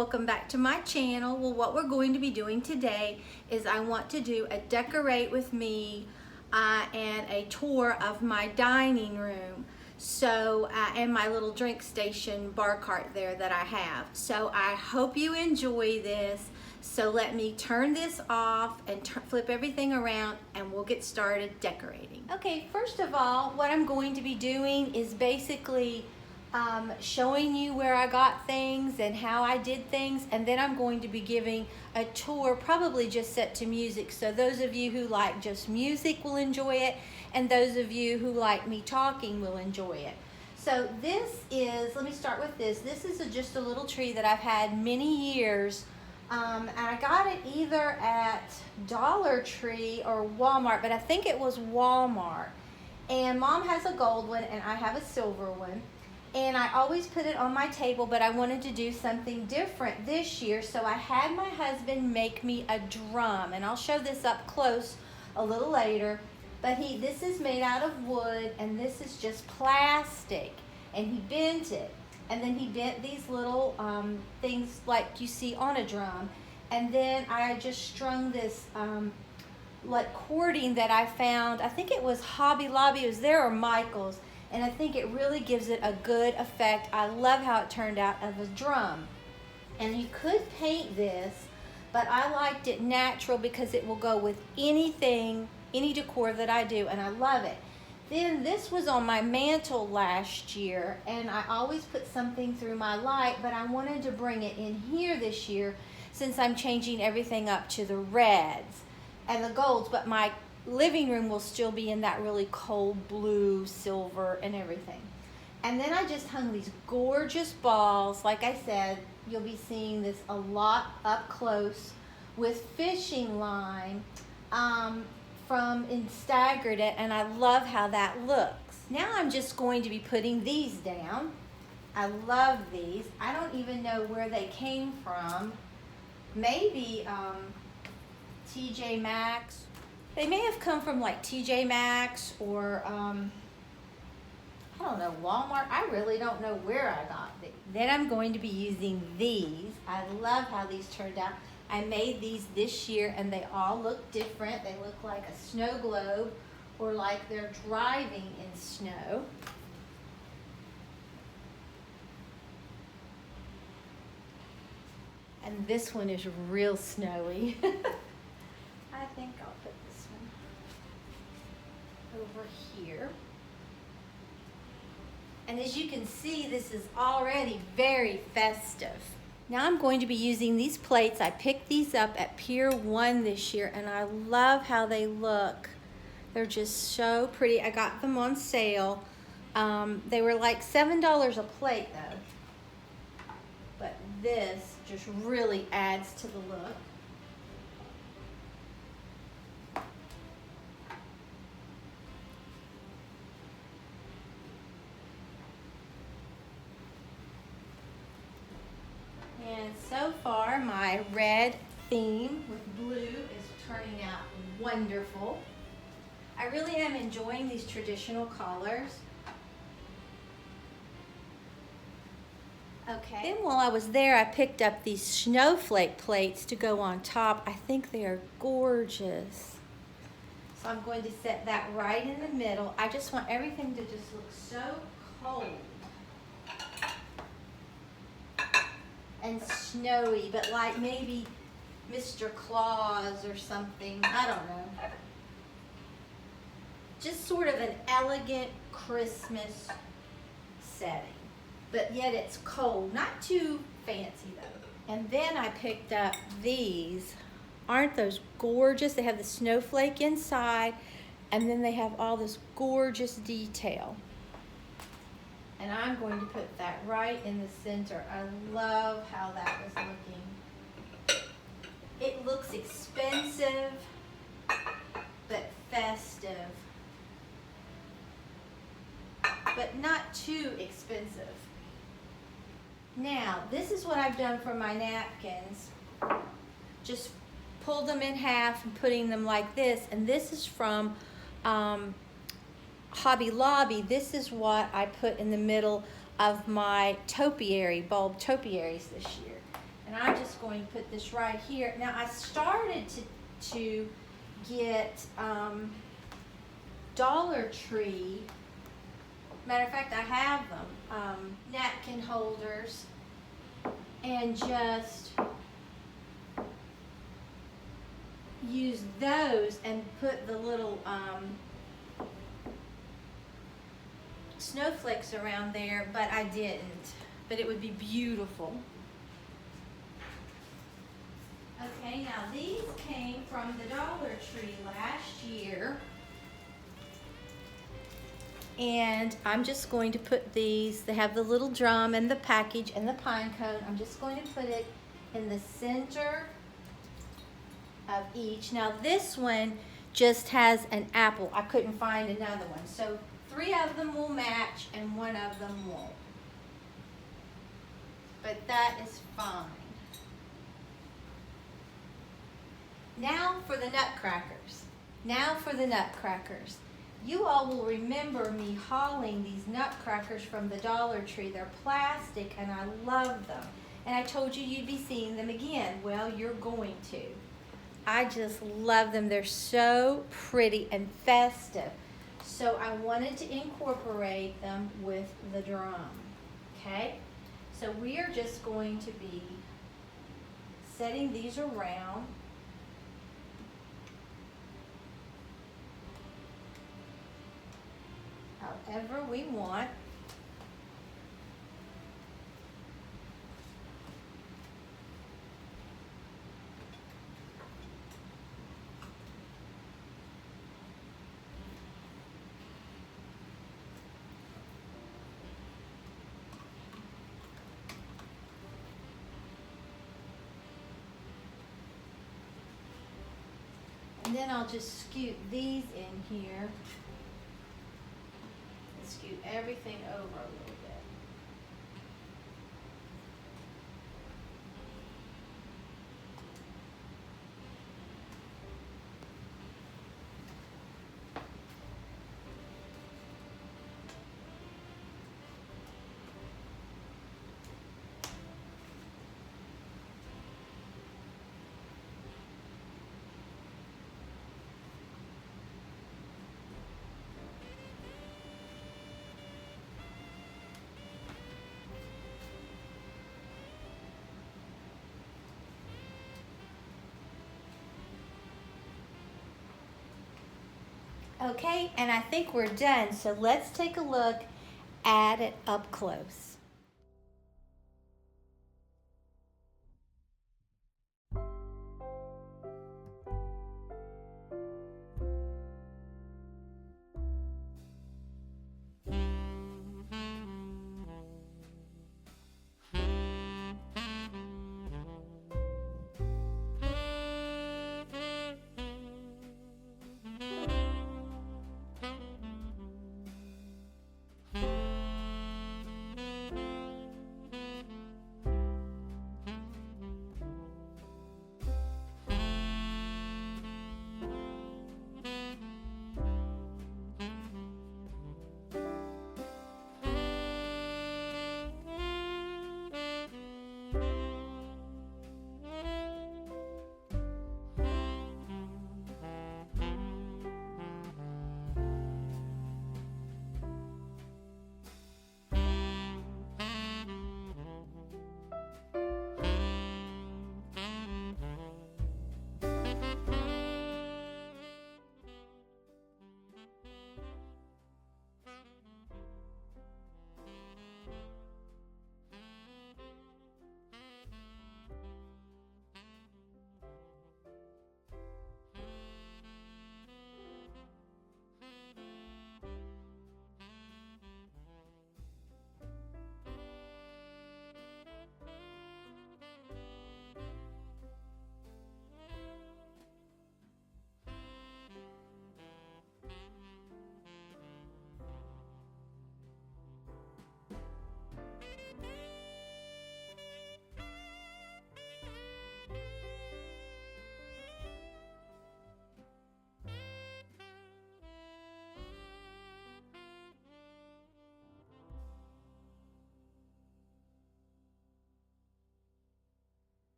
welcome back to my channel. Well, what we're going to be doing today is I want to do a decorate with me and a tour of my dining room. So, and my little drink station bar cart there that I have. So I hope you enjoy this. So let me turn this off and flip everything around and we'll get started decorating. Okay, first of all, what I'm going to be doing is basically showing you where I got things and how I did things, and then I'm going to be giving a tour, probably just set to music, so those of you who like just music will enjoy it, and those of you who like me talking will enjoy it. So this is, let me start with this. This is just a little tree that I've had many years, and I got it either at Dollar Tree or Walmart, but I think it was Walmart. And Mom has a gold one and I have a silver one. And I always put it on my table, but I wanted to do something different this year, so I had my husband make me a drum, and I'll show this up close a little later. But this is made out of wood, and this is just plastic, and he bent it, and then he bent these little things like you see on a drum, and then I just strung this like cording that I found. I think it was Hobby Lobby, it was there, or Michael's. And I think it really gives it a good effect. I love how it turned out of a drum. And you could paint this, but I liked it natural because it will go with anything, any decor that I do, and I love it. Then this was on my mantle last year, and I always put something through my light, but I wanted to bring it in here this year since I'm changing everything up to the reds and the golds, but my living room will still be in that really cold blue, silver, and everything. And then I just hung these gorgeous balls. Like I said, you'll be seeing this a lot up close with fishing line and staggered it, and I love how that looks. Now I'm just going to be putting these down. I love these. I don't even know where they came from. Maybe TJ Maxx. They may have come from like TJ Maxx or, I don't know, Walmart. I really don't know where I got these. Then I'm going to be using these. I love how these turned out. I made these this year and they all look different. They look like a snow globe or like they're driving in snow. And this one is real snowy. I think I'll put this one over here. And as you can see, this is already very festive. Now I'm going to be using these plates. I picked these up at Pier 1 this year, and I love how they look. They're just so pretty. I got them on sale. They were like $7 a plate though. But this just really adds to the look. And so far, my red theme with blue is turning out wonderful. I really am enjoying these traditional colors. Okay. Then while I was there, I picked up these snowflake plates to go on top. I think they are gorgeous. So I'm going to set that right in the middle. I just want everything to just look so cold and snowy, but like maybe Mr. Claus or something. I don't know. Just sort of an elegant Christmas setting, but yet it's cold. Not too fancy though. And then I picked up these. Aren't those gorgeous? They have the snowflake inside, and then they have all this gorgeous detail. And I'm going to put that right in the center. I love how that was looking. It looks expensive, but festive. But not too expensive. Now, this is what I've done for my napkins. Just pulled them in half and putting them like this. And this is from Hobby Lobby. This is what I put in the middle of my topiary, bulb topiaries this year. And I'm just going to put this right here. Now I started to get Dollar Tree. Matter of fact, I have them, napkin holders, and just use those and put the little snowflakes around there, but I didn't. But it would be beautiful. Okay, now these came from the Dollar Tree last year. And I'm just going to put these, they have the little drum and the package and the pine cone. I'm just going to put it in the center of each. Now this one just has an apple. I couldn't find another one. So 3 of them will match and 1 of them won't. But that is fine. Now for the nutcrackers. Now for the nutcrackers. You all will remember me hauling these nutcrackers from the Dollar Tree. They're plastic and I love them. And I told you you'd be seeing them again. Well, you're going to. I just love them. They're so pretty and festive. So I wanted to incorporate them with the drum. Okay? So we are just going to be setting these around. However we want. And then I'll just scoot these in here. Scoot everything over a little bit. Okay, and I think we're done. So let's take a look at it up close.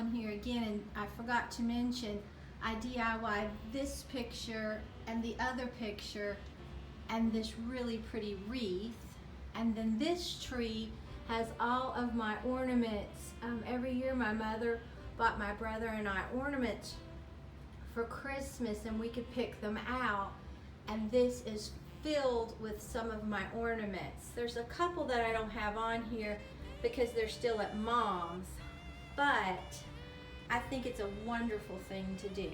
on here again, and I forgot to mention, I DIY'd this picture and the other picture and this really pretty wreath. And then this tree has all of my ornaments. Every year my mother bought my brother and I ornaments for Christmas, and we could pick them out. And this is filled with some of my ornaments. There's a couple that I don't have on here because they're still at Mom's, but I think it's a wonderful thing to do.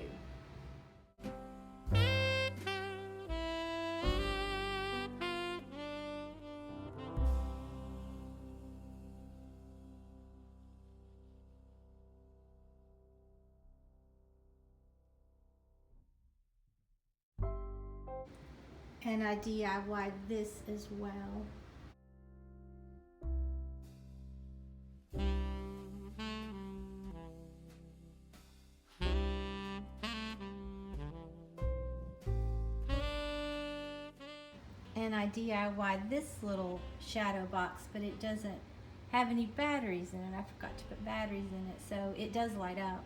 And I DIY'd this as well. And I DIY'd this little shadow box, but it doesn't have any batteries in it. I forgot to put batteries in it, so it does light up.